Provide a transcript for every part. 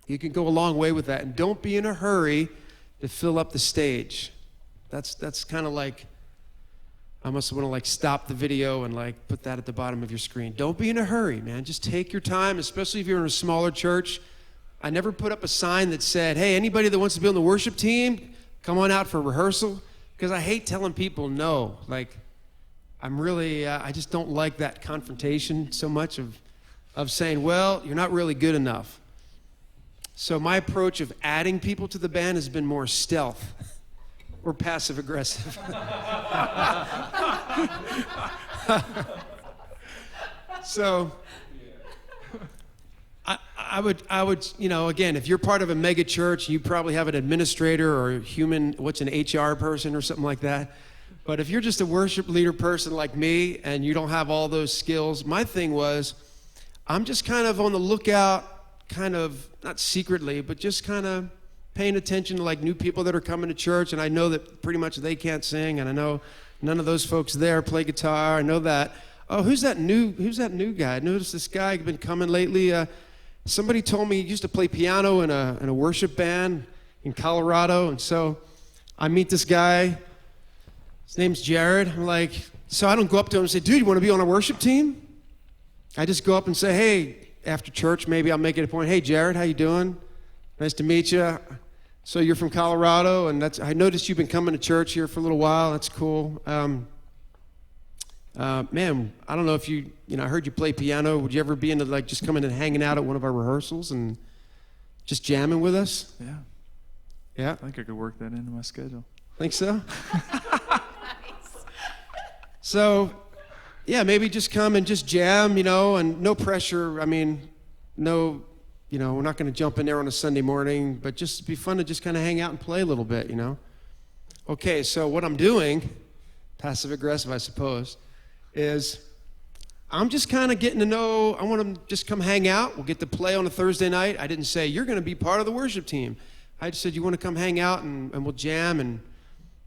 You can go a long way with that. And don't be in a hurry to fill up the stage. That's kind of like, I must want to like stop the video and like put that at the bottom of your screen. Don't be in a hurry, man. Just take your time, especially if you're in a smaller church. I never put up a sign that said, hey, anybody that wants to be on the worship team, come on out for rehearsal. Because I hate telling people no. Like, I'm really, I just don't like that confrontation so much of saying, well, you're not really good enough. So my approach of adding people to the band has been more stealth or passive aggressive. So I would, you know, again, if you're part of a mega church, you probably have an administrator or a human, what's an HR person or something like that. But if you're just a worship leader person like me and you don't have all those skills, my thing was, I'm just kind of on the lookout, kind of, not secretly, but just kind of paying attention to like new people that are coming to church, and I know that pretty much they can't sing, and I know none of those folks there play guitar. I know that. Oh, who's that new guy? I noticed this guy been coming lately. Somebody told me he used to play piano in a worship band in Colorado, and so I meet this guy. His name's Jared. I'm like, so I don't go up to him and say, dude, you want to be on our worship team? I just go up and say, hey, after church, maybe I'll make it a point. Hey, Jared, how you doing? Nice to meet you. So you're from Colorado, and I noticed you've been coming to church here for a little while. That's cool. Man, I don't know if you know, I heard you play piano. Would you ever be into like just coming and hanging out at one of our rehearsals and just jamming with us? Yeah. Yeah? I think I could work that into my schedule. Think so? So, yeah, maybe just come and just jam, you know, and no pressure. I mean, no, you know, we're not going to jump in there on a Sunday morning, but just be fun to just kind of hang out and play a little bit, you know. Okay, so what I'm doing, passive aggressive, I suppose, is I'm just kind of getting to know. I want them to just come hang out. We'll get to play on a Thursday night. I didn't say, you're going to be part of the worship team. I just said, you want to come hang out and we'll jam, and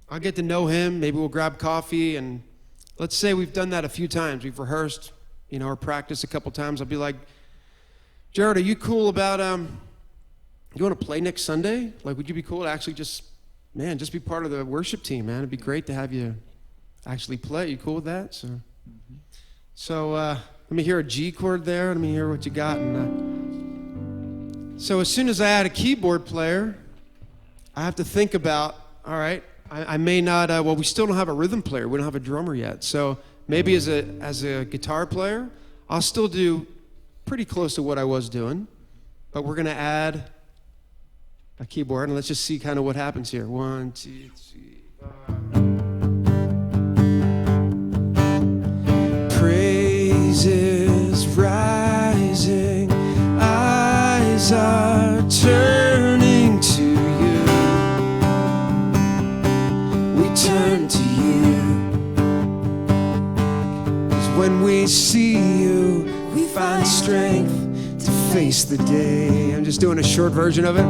I'll get to know him. Maybe we'll grab coffee, and let's say we've done that a few times. We've rehearsed, you know, or practiced a couple times. I'll be like, Jared, are you cool about, you want to play next Sunday? Like, would you be cool to actually just be part of the worship team, man? It'd be great to have you actually play. You cool with that? So let me hear a G chord there. Let me hear what you got. And so as soon as I add a keyboard player, I have to think about, all right, I may not, well, we still don't have a rhythm player. We don't have a drummer yet. So maybe as a guitar player, I'll still do pretty close to what I was doing, but we're going to add a keyboard, and let's just see kind of what happens here. 1, 2, 3, 4. Praises rising, eyes are turning to you. We turn to you, 'cause when we see you, we find strength to face the day. I'm just doing a short version of it.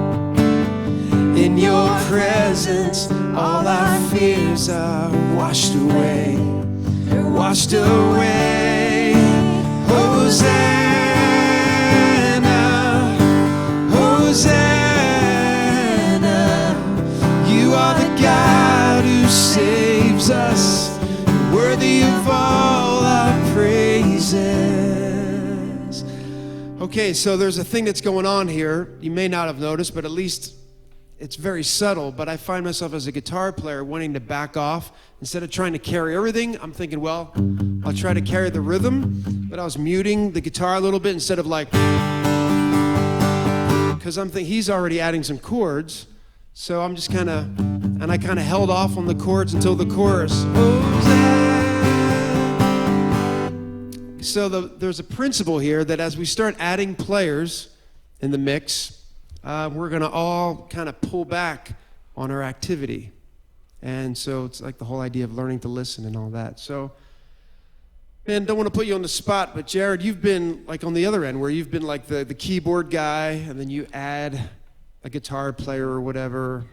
In your presence, all our fears are washed away. They're washed away. Hosanna, Hosanna. You are the God who saves us, worthy of all our praises. Okay, so there's a thing that's going on here. You may not have noticed, but at least it's very subtle. But I find myself as a guitar player wanting to back off. Instead of trying to carry everything, I'm thinking, well, I'll try to carry the rhythm, but I was muting the guitar a little bit instead of like, because I'm thinking he's already adding some chords. So I'm just kind of, and I kind of held off on the chords until the chorus. So there's a principle here that as we start adding players in the mix, we're going to all kind of pull back on our activity. And so it's like the whole idea of learning to listen and all that. So, man, don't want to put you on the spot, but Jared, you've been like on the other end where you've been like the keyboard guy, and then you add a guitar player or whatever.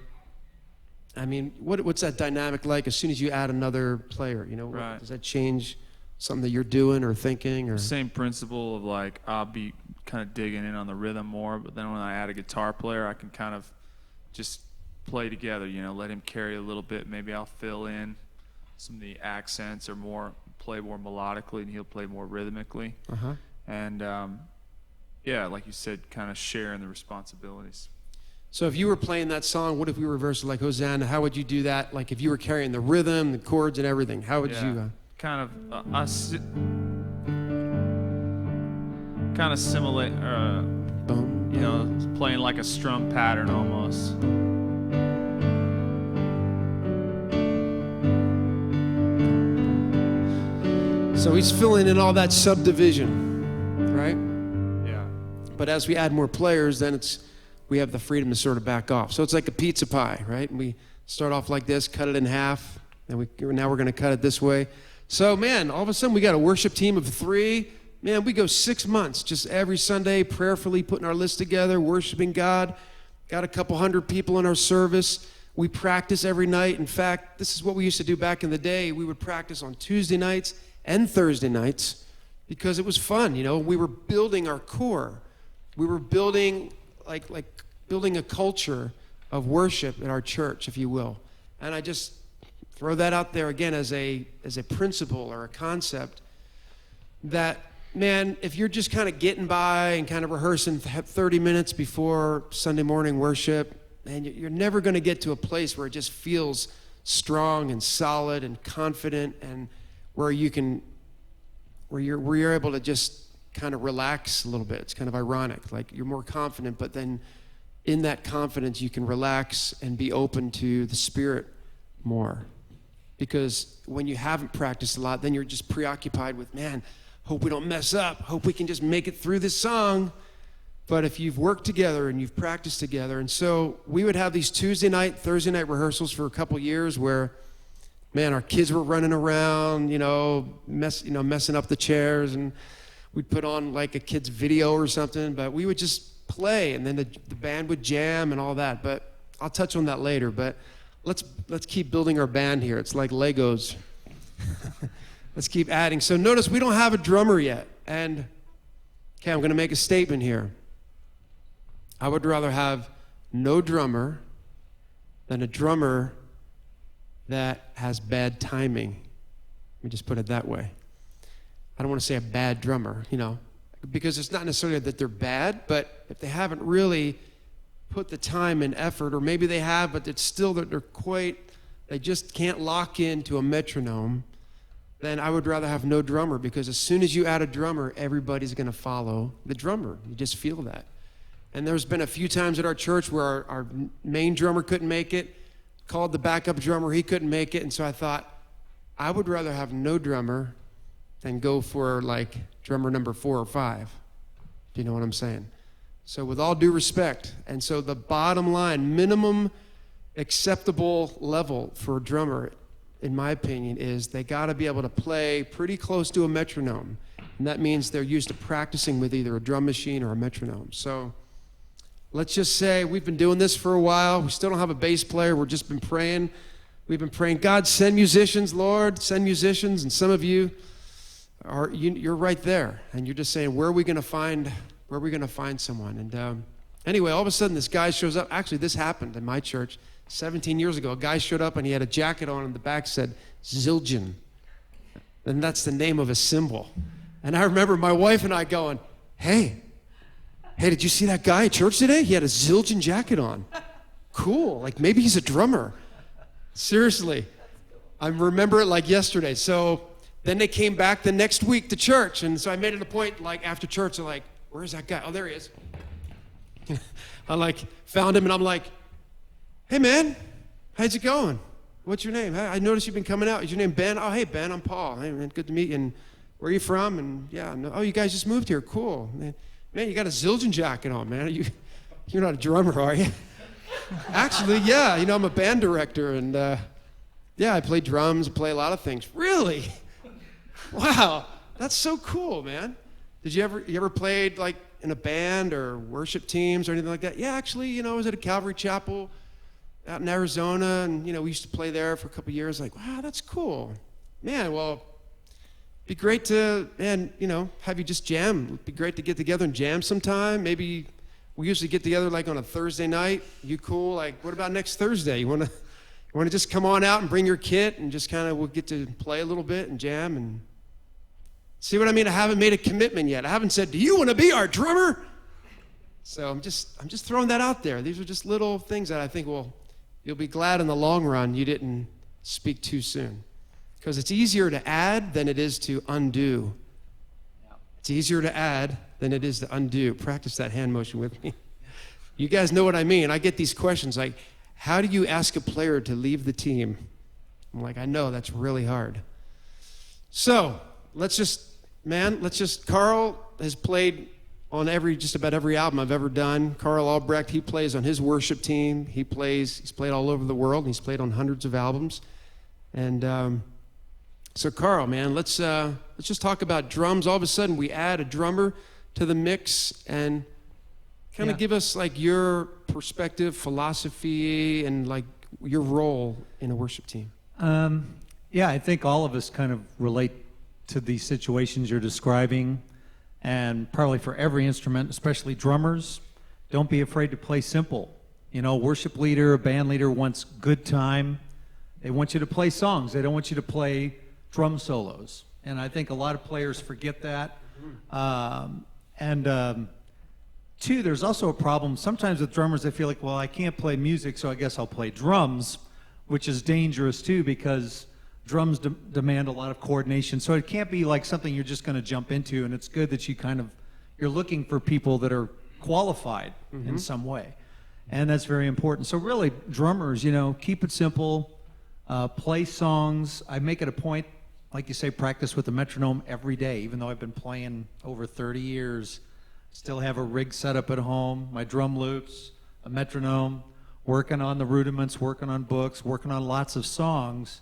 I mean, what's that dynamic like as soon as you add another player? You know, right. Does that change something that you're doing or thinking? Or same principle of like, I'll be kind of digging in on the rhythm more. But then when I add a guitar player, I can kind of just play together, let him carry a little bit. Maybe I'll fill in some of the accents or play more melodically, and he'll play more rhythmically. And like you said, kind of sharing the responsibilities. So if you were playing that song, what if we reversed it like Hosanna? How would you do that? Like if you were carrying the rhythm, the chords, and everything, how would you? Kind of simulate, playing like a strum pattern almost. So he's filling in all that subdivision, right? Yeah. But as we add more players, then we have the freedom to sort of back off. So it's like a pizza pie, right? And we start off like this, cut it in half, and now we're going to cut it this way. So, man, all of a sudden we got a worship team of 3. Man, we go 6 months, just every Sunday, prayerfully putting our list together, worshiping God. Got a couple hundred people in our service. We practice every night. In fact, this is what we used to do back in the day. We would practice on Tuesday nights and Thursday nights because it was fun. We were building our core. We were building like building a culture of worship in our church, if you will. And I just throw that out there again as a principle or a concept that, man, if you're just kind of getting by and kind of rehearsing 30 minutes before Sunday morning worship, man, you're never going to get to a place where it just feels strong and solid and confident, and where you're able to just kind of relax a little bit. It's kind of ironic. Like you're more confident, but then in that confidence you can relax and be open to the Spirit more. Because when you haven't practiced a lot, then you're just preoccupied with, man, hope we don't mess up. Hope we can just make it through this song. But if you've worked together and you've practiced together, and so we would have these Tuesday night, Thursday night rehearsals for a couple years where, man, our kids were running around, messing up the chairs, and we'd put on like a kid's video or something, but we would just play, and then the band would jam and all that. But I'll touch on that later. But let's keep building our band here. It's like Legos. Let's keep adding. So notice we don't have a drummer yet. And okay, I'm going to make a statement here. I would rather have no drummer than a drummer that has bad timing. Let me just put it that way. I don't want to say a bad drummer, because it's not necessarily that they're bad, but if they haven't really put the time and effort, or maybe they have, but it's still that they just can't lock into a metronome, then I would rather have no drummer, because as soon as you add a drummer, everybody's going to follow the drummer. You just feel that. And there's been a few times at our church where our main drummer couldn't make it, called the backup drummer, he couldn't make it, and so I thought, I would rather have no drummer than go for like drummer number 4 or 5. Do you know what I'm saying? So with all due respect, and so the bottom line, minimum acceptable level for a drummer, in my opinion, is they got to be able to play pretty close to a metronome. And that means they're used to practicing with either a drum machine or a metronome. So let's just say we've been doing this for a while. We still don't have a bass player. We've just been praying. We've been praying, God, send musicians, Lord, send musicians. And some of you you're right there, and you're just saying, where are we going to find someone? And anyway, all of a sudden, this guy shows up. Actually, this happened in my church 17 years ago. A guy showed up, and he had a jacket on, and the back said Zildjian. And that's the name of a cymbal. And I remember my wife and I going, hey, did you see that guy at church today? He had a Zildjian jacket on. Cool. Like, maybe he's a drummer. Seriously. I remember it like yesterday. So then they came back the next week to church. And so I made it a point, like, after church, they're like, where's that guy? Oh, there he is. I, found him, and I'm like, hey, man, how's it going? What's your name? I noticed you've been coming out. Is your name Ben? Oh, hey, Ben, I'm Paul. Hey, man, good to meet you. And where are you from? And, oh, you guys just moved here. Cool. Man, you got a Zildjian jacket on, man. You're not a drummer, are you? Actually, yeah. I'm a band director, and, I play drums, play a lot of things. Really? Wow. That's so cool, man. Did you ever played, like, in a band or worship teams or anything like that? Yeah, actually, I was at a Calvary Chapel out in Arizona, and, we used to play there for a couple years. Like, wow, that's cool. Man, well, be great to, and have you just jam. It'd be great to get together and jam sometime. Maybe we usually get together like on a Thursday night. You cool? Like, what about next Thursday? You want to just come on out and bring your kit and just kind of we'll get to play a little bit and jam and see what I mean? I haven't made a commitment yet. I haven't said, do you want to be our drummer? So I'm just throwing that out there. These are just little things that I think you'll be glad in the long run you didn't speak too soon. Because it's easier to add than it is to undo. It's easier to add than it is to undo. Practice that hand motion with me. You guys know what I mean. I get these questions like, how do you ask a player to leave the team? I'm like, I know, that's really hard. So Carl has played on just about every album I've ever done. Carl Albrecht, he plays on his worship team. He's played all over the world. He's played on hundreds of albums. And so Carl, man, let's just talk about drums. All of a sudden, we add a drummer to the mix, and kind of give us like your perspective, philosophy, and like your role in a worship team. I think all of us kind of relate to these situations you're describing, and probably for every instrument, especially drummers, don't be afraid to play simple. Worship leader, a band leader wants good time. They want you to play songs. They don't want you to play drum solos. And I think a lot of players forget that. Two, there's also a problem sometimes with drummers. They feel like, well, I can't play music, so I guess I'll play drums, which is dangerous too, because drums demand a lot of coordination. So it can't be like something you're just going to jump into, and it's good that you're looking for people that are qualified in some way. And that's very important. So really, drummers, keep it simple, play songs. I make it a point, like you say, practice with the metronome every day. Even though I've been playing over 30 years, still have a rig set up at home, my drum loops, a metronome, working on the rudiments, working on books, working on lots of songs,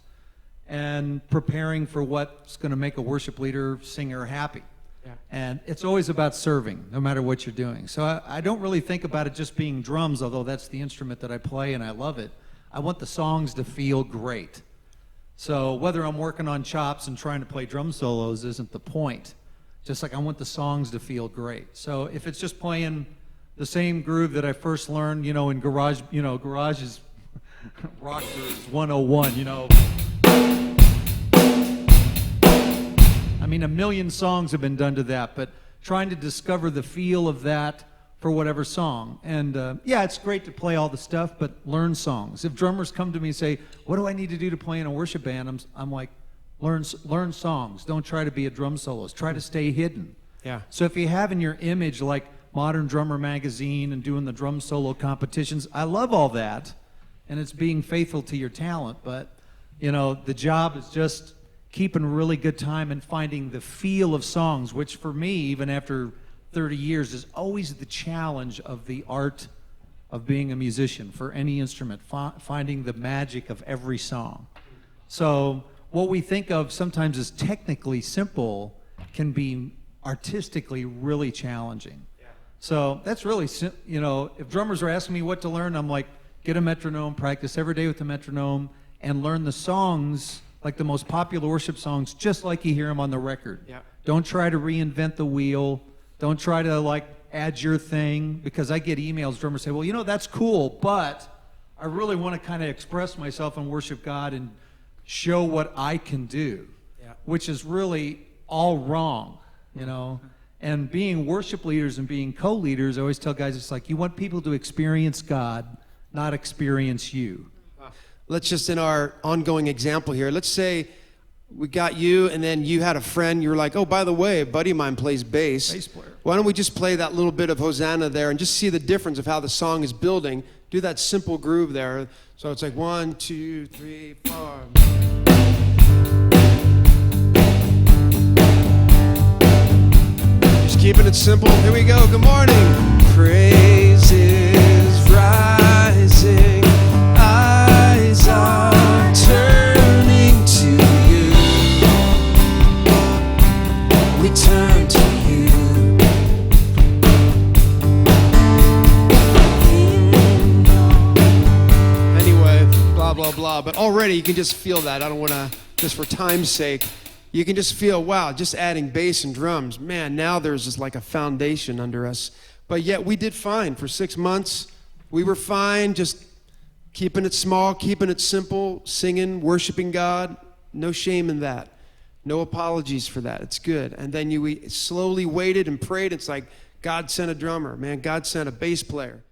and preparing for what's going to make a worship leader, singer happy. Yeah. And it's always about serving, no matter what you're doing. So I don't really think about it just being drums, although that's the instrument that I play and I love it. I want the songs to feel great. So whether I'm working on chops and trying to play drum solos isn't the point. Just like I want the songs to feel great. So if it's just playing the same groove that I first learned, in garage, garage is Rockers 101, I mean, a million songs have been done to that, but trying to discover the feel of that for whatever song. And it's great to play all the stuff, but learn songs. If drummers come to me and say, what do I need to do to play in a worship band? I'm like, learn songs. Don't try to be a drum soloist. Try to stay hidden. Yeah. So if you have in your image like Modern Drummer Magazine and doing the drum solo competitions, I love all that, and it's being faithful to your talent, but the job is just keeping a really good time and finding the feel of songs, which for me, even after 30 years, is always the challenge of the art of being a musician for any instrument, finding the magic of every song. So what we think of sometimes as technically simple can be artistically really challenging. Yeah. So that's really, if drummers are asking me what to learn, I'm like, get a metronome, practice every day with the metronome, and learn the songs, like the most popular worship songs, just like you hear them on the record. Yeah. Don't try to reinvent the wheel. Don't try to add your thing, because I get emails, drummers say, well, that's cool, but I really want to kind of express myself and worship God and show what I can do, which is really all wrong, And being worship leaders and being co-leaders, I always tell guys, it's like you want people to experience God, not experience you. Let's just, in our ongoing example here, let's say we got you and then you had a friend, you're like, oh, by the way, a buddy of mine plays bass. Bass player. Why don't we just play that little bit of Hosanna there and just see the difference of how the song is building? Do that simple groove there. So it's like 1, 2, 3, 4. Just keeping it simple. Here we go. Good morning. Praise is rising. Eyes are turning to you. We turn to you. Anyway, blah, blah, blah. But already you can just feel that. I don't want to, just for time's sake, you can just feel, wow, just adding bass and drums, man, now there's just like a foundation under us. But yet we did fine for 6 months. We were fine, just keeping it small, keeping it simple, singing, worshiping God. No shame in that. No apologies for that. It's good. And then we slowly waited and prayed. It's like God sent a drummer, man. God sent a bass player.